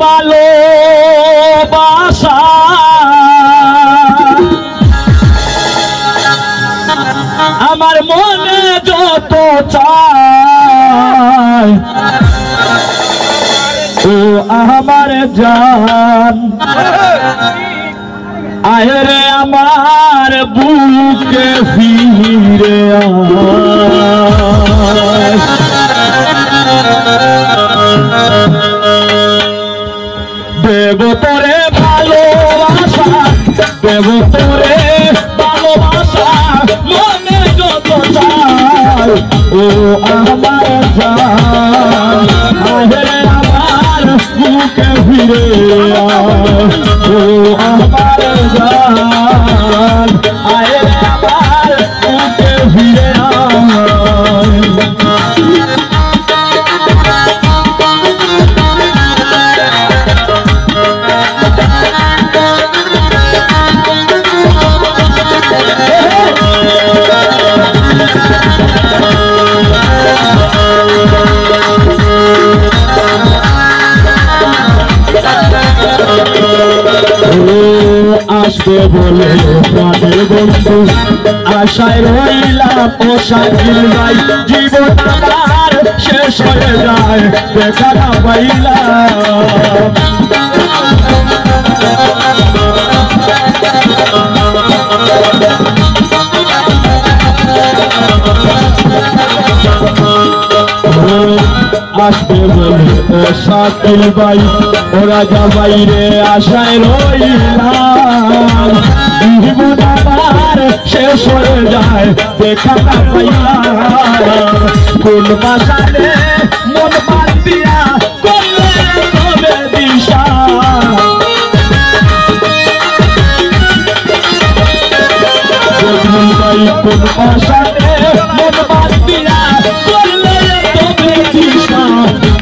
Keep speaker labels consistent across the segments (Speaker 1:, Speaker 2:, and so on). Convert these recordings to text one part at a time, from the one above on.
Speaker 1: ভালোবাসা আমার মনে যত চায় ও আমার জান আয় রে আমার বুকে ফিরে আয় দেব তোরে ভালোবাসা দেব তোরে ভালোবাসা মনে যত চায় ও আমার জান আয় রে আমার বুকে ফিরে আয় ও আমার জান আয় রে আমার বুকে ফিরে আয় আসবে বলে প্রাণের বন্ধু আশায় রইলাম ও শাকিল ভাই জীবন আমার শেষ হয়ে যায় দেখা না পাইলাম আসবে বলে ও শাকিল ভাই ও রাজা ভাই রে আশায় রইলাম জীবন আমার শেষ হয়ে যায় দেখা না পাইলাম কোন বাসারে মন বাঁধিয়া করলে তবে দিশা কোন বাসারে মন বাঁধিয়া করলে তবে দিশা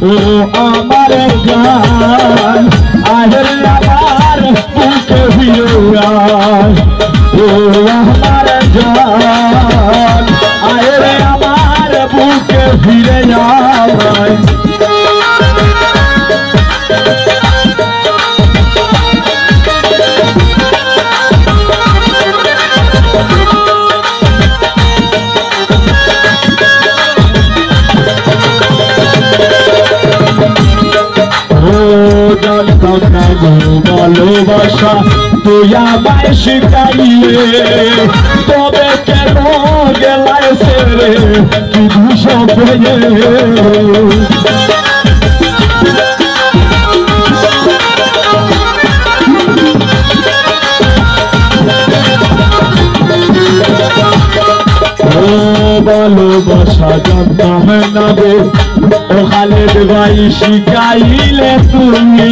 Speaker 1: ও আমার জান আহের আমার বুকে ফিরে আয় ও আমার জান আহের আমার বুকে ফিরে আয় ভালোবাসা তুই আমায় শিখাইলে তবে কেন গেলায় ছেড়ে শুধু সপনে ভালোবাসা জানতাম না গো ও খালেদ ভাই শিখাইলে তুমি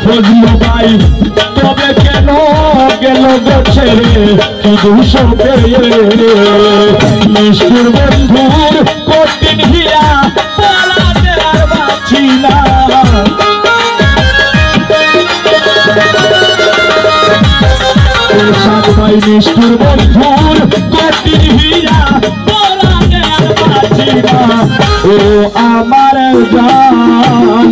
Speaker 1: ফজলু ভাই তবে কেন গেল গো ছেড়ে শুধু সবে নিষ্ঠুর বন্ধুর কঠিন হিয়া পালাতে আর বাঁচি না ভাই নিষ্ঠুর বন্ধুর কঠিন হিয়া পালাতে আর বাঁচি না ও আমার জান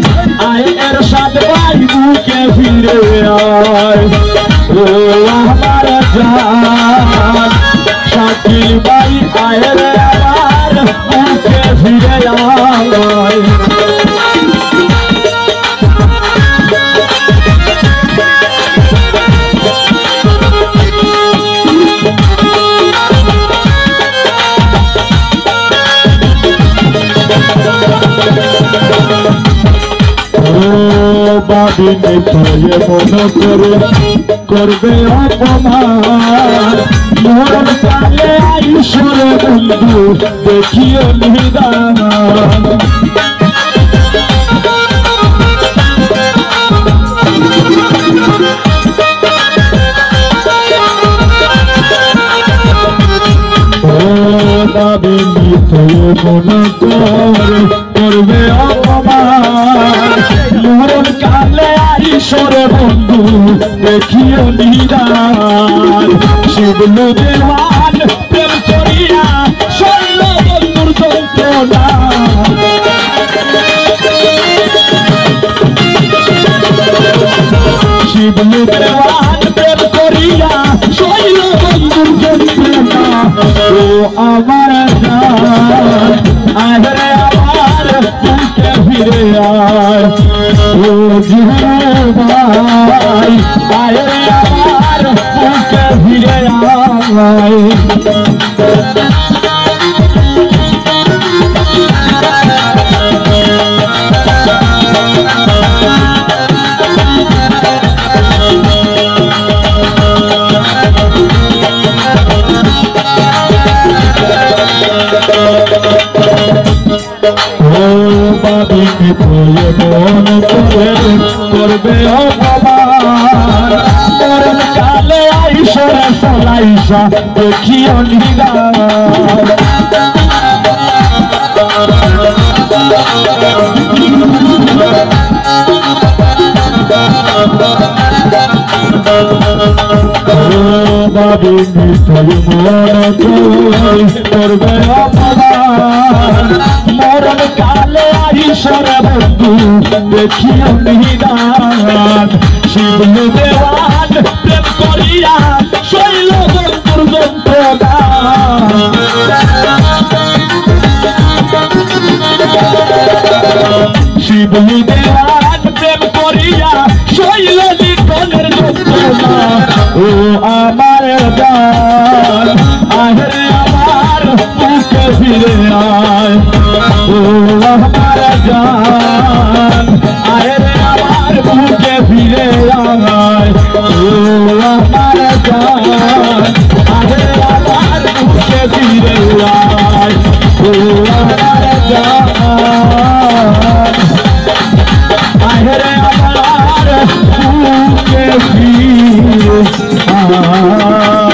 Speaker 1: আয় এর সাথ ভাই বুকে ফিরে আয় ও আমার জান শাকিল ভাই আয় রে আমার বুকে ফিরে আয় ভাবিনে তোয়ে মন করে করবে অপমান মরণ কালে ঈশ্বর বন্ধু দেখিও নিদান ভাবিনি তোয়ে মন করে করবে অপমান মরণ কালে ঈশ্বর বন্ধু দেখিও নিদান শিবলু দেওয়ান প্রেম করিয়া শৈল বন্ধুর যন্ত্রণা শিবলু দেওয়ান প্রেম করিয়া শৈল বন্ধুর যন্ত্রণা ও আমার জান আহরে আমার বুকে ফিরে আয় ও জীবন ভাই আহরে আমার বুকে ফিরে আয় বাবিকে তুলে মন করে করবে অপমান মরণ কালে আইসরে সলাইসা দেখিও নিগার বাবি নিশ্চয় মন করবে অপমান মরণ কালে আইসরে বন্ধু দেখিও নিদান শিবলু দেওয়ান প্রেম করিয়া শৈল বন্ধুর যন্ত্রণা শিবলু দেওয়ান প্রেম করিয়া শৈল লিখনের যন্ত্রণা ও আমার গান আহরে আমার বুকে ফিরে আয় ও আমার জান আহরে আমার বুকে ফিরে আয় ও আমার জান আহরে আমার বুকে ফিরে আয় ও আমার জান আহরে আমার বুকে ফিরে আয়